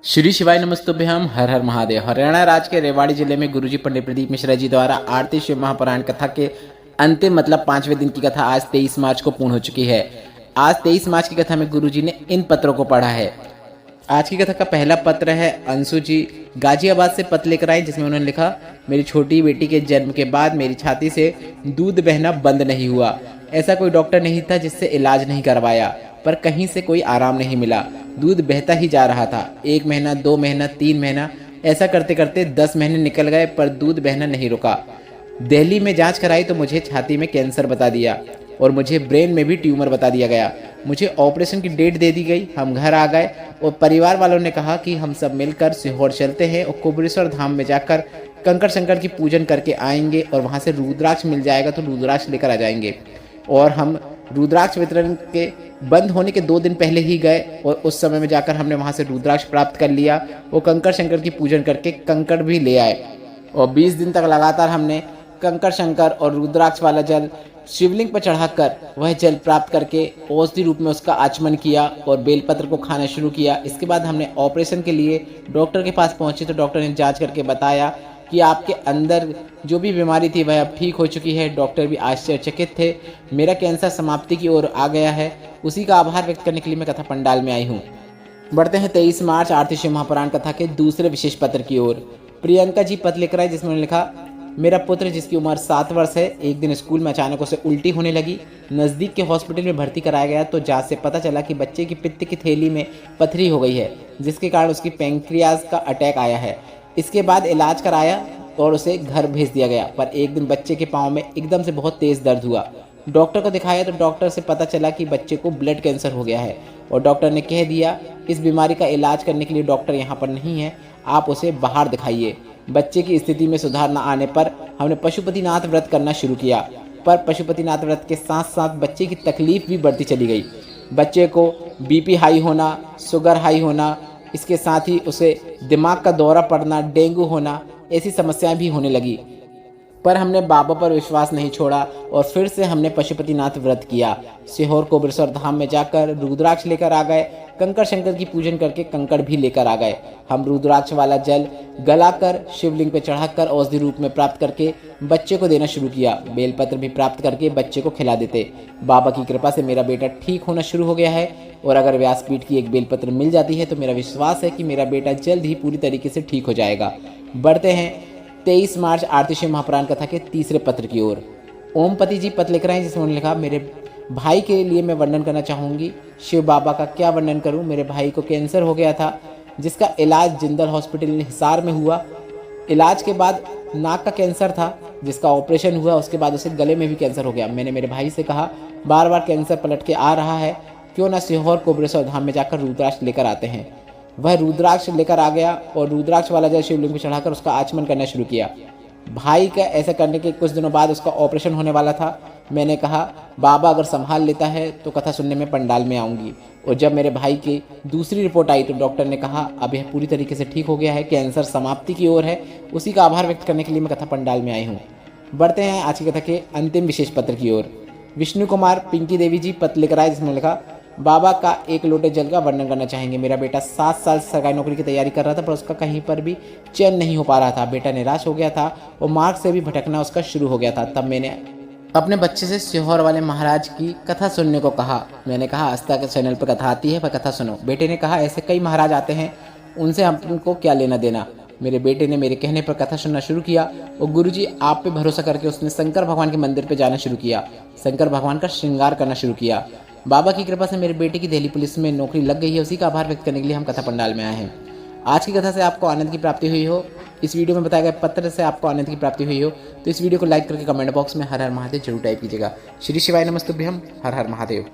श्री शिवाय नमस्तुभ्यम हर हर महादेव। हरियाणा राज्य के रेवाड़ी जिले में गुरुजी पंडित प्रदीप मिश्रा जी द्वारा आरती शिव महापुराण कथा के अंतिम मतलब 5वें दिन की कथा आज 23 मार्च को पूर्ण हो चुकी है। आज 23 मार्च की कथा में गुरुजी ने इन पत्रों को पढ़ा है। आज की कथा का पहला पत्र है अंशु जी गाजियाबाद से पत्र लेकर आए, जिसमें उन्होंने लिखा, मेरी छोटी बेटी के जन्म के बाद मेरी छाती से दूध बहना बंद नहीं हुआ। ऐसा कोई डॉक्टर नहीं था जिससे इलाज नहीं करवाया, पर कहीं से कोई आराम नहीं मिला। दूध बहता ही जा रहा था। 1 महीना, 2 महीना, 3 महीना, ऐसा करते करते 10 महीने निकल गए, पर दूध बहना नहीं रुका। दिल्ली में जांच कराई तो मुझे छाती में कैंसर बता दिया और मुझे ब्रेन में भी ट्यूमर बता दिया गया। मुझे ऑपरेशन की डेट दे दी गई। हम घर आ गए और परिवार वालों ने कहा कि हम सब मिलकर सीहोर चलते हैं और कुबेरेश्वर धाम में जाकर कंकर शंकर की पूजन करके आएंगे और वहाँ से रुद्राक्ष मिल जाएगा तो रुद्राक्ष लेकर आ जाएंगे। और हम रुद्राक्ष वितरण के बंद होने के 2 दिन पहले ही गए और उस समय में जाकर हमने वहाँ से रुद्राक्ष प्राप्त कर लिया और कंकर शंकर की पूजन करके कंकड़ भी ले आए। और 20 दिन तक लगातार हमने कंकर शंकर और रुद्राक्ष वाला जल शिवलिंग पर चढ़ाकर वह जल प्राप्त करके औषधि रूप में उसका आचमन किया और बेलपत्र को खाना शुरू किया। इसके बाद हमने ऑपरेशन के लिए डॉक्टर के पास पहुंचे तो डॉक्टर ने जांच करके बताया कि आपके अंदर जो भी बीमारी थी वह अब ठीक हो चुकी है। डॉक्टर भी आश्चर्यचकित थे। मेरा कैंसर समाप्ति की ओर आ गया है। उसी का आभार व्यक्त करने के लिए मैं कथा पंडाल में आई हूँ। बढ़ते हैं 23 मार्च आरती शिव महापुराण कथा के दूसरे विशेष पत्र की ओर। प्रियंका जी पत्र लेकर आए, जिसमें उन्होंने लिखा, मेरा पुत्र जिसकी उम्र 7 वर्ष है, एक दिन स्कूल में अचानक उसे उल्टी होने लगी। नज़दीक के हॉस्पिटल में भर्ती कराया गया तो जांच से पता चला कि बच्चे की पित्त की थैली में पथरी हो गई है, जिसके कारण उसकी पैंक्रियाज का अटैक आया है। इसके बाद इलाज कराया और उसे घर भेज दिया गया, पर एक दिन बच्चे के पाँव में एकदम से बहुत तेज़ दर्द हुआ। डॉक्टर को दिखाया तो डॉक्टर से पता चला कि बच्चे को ब्लड कैंसर हो गया है और डॉक्टर ने कह दिया इस बीमारी का इलाज करने के लिए डॉक्टर यहाँ पर नहीं है, आप उसे बाहर दिखाइए। बच्चे की स्थिति में सुधार न आने पर हमने पशुपतिनाथ व्रत करना शुरू किया, पर पशुपतिनाथ व्रत के साथ साथ बच्चे की तकलीफ भी बढ़ती चली गई। बच्चे को बीपी हाई होना, शुगर हाई होना, इसके साथ ही उसे दिमाग का दौरा पड़ना, डेंगू होना, ऐसी समस्याएं भी होने लगी। पर हमने बाबा पर विश्वास नहीं छोड़ा और फिर से हमने पशुपतिनाथ व्रत किया। सीहोर कुबेरेश्वर धाम में जाकर रुद्राक्ष लेकर आ गए। कंकर शंकर की पूजन करके कंकड़ भी लेकर आ गए। हम रुद्राक्ष वाला जल गलाकर शिवलिंग पर चढ़ाकर औषधि रूप में प्राप्त करके बच्चे को देना शुरू किया। बेलपत्र भी प्राप्त करके बच्चे को खिला देते। बाबा की कृपा से मेरा बेटा ठीक होना शुरू हो गया है और अगर व्यासपीठ की एक बेलपत्र मिल जाती है तो मेरा विश्वास है कि मेरा बेटा जल्द ही पूरी तरीके से ठीक हो जाएगा। बढ़ते हैं 23 मार्च आरती शिव महापुराण कथा के तीसरे पत्र की ओर। ओमपति जी पत्र लिख रहे हैं, जिसमें उन्होंने लिखा, मेरे भाई के लिए मैं वर्णन करना चाहूँगी। शिव बाबा का क्या वर्णन करूँ। मेरे भाई को कैंसर हो गया था, जिसका इलाज जिंदल हॉस्पिटल हिसार में हुआ। इलाज के बाद नाक का कैंसर था, जिसका ऑपरेशन हुआ। उसके बाद उसे गले में भी कैंसर हो गया। मैंने मेरे भाई से कहा, बार बार कैंसर पलट के आ रहा है, क्यों ना सीहोर कुबेरेश्वर धाम में जाकर रुद्राक्ष लेकर आते हैं। वह रुद्राक्ष लेकर आ गया और रुद्राक्ष वाला जल शिवलिंग पर चढ़ाकर उसका आचमन करना शुरू किया। भाई का ऐसा करने के कुछ दिनों बाद उसका ऑपरेशन होने वाला था। मैंने कहा, बाबा अगर संभाल लेता है तो कथा सुनने में पंडाल में आऊँगी। और जब मेरे भाई की दूसरी रिपोर्ट आई तो डॉक्टर ने कहा अब यह पूरी तरीके से ठीक हो गया है, कैंसर समाप्ति की ओर है। उसी का आभार व्यक्त करने के लिए मैं कथा पंडाल में आई हूँ। बढ़ते हैं आज की कथा के अंतिम विशेष पत्र की ओर। विष्णु कुमार पिंकी देवी जी पत्र लेकर आए, जिसमें लिखा, बाबा का 1 लोटे जल का वर्णन करना चाहेंगे। मेरा बेटा 7 साल से सरकारी नौकरी की तैयारी कर रहा था, पर उसका कहीं पर भी चयन नहीं हो पा रहा था। बेटा निराश हो गया था और मार्ग से भी भटकना उसका शुरू हो गया था। तब मैंने अपने बच्चे से सीहोर वाले महाराज की कथा सुनने को कहा। मैंने कहा, आस्था के चैनल पर कथा आती है, पर कथा सुनो। बेटे ने कहा, ऐसे कई महाराज आते हैं, उनसे हमको क्या लेना देना। मेरे बेटे ने मेरे कहने पर कथा सुनना शुरू किया और गुरुजी आप पे भरोसा करके उसने शंकर भगवान के मंदिर पे जाना शुरू किया। शंकर भगवान का श्रृंगार करना शुरू किया। बाबा की कृपा से मेरे बेटे की दिल्ली पुलिस में नौकरी लग गई है। उसी का आभार व्यक्त करने के लिए हम कथा पंडाल में आए हैं। आज की कथा से आपको आनंद की प्राप्ति हुई हो, इस वीडियो में बताए गए पत्र से आपको आनंद की प्राप्ति हुई हो, तो इस वीडियो को लाइक करके कमेंट बॉक्स में हर हर महादेव जरूर टाइप कीजिएगा। श्री शिवाय नमस्तुभ्यम हर हर महादेव।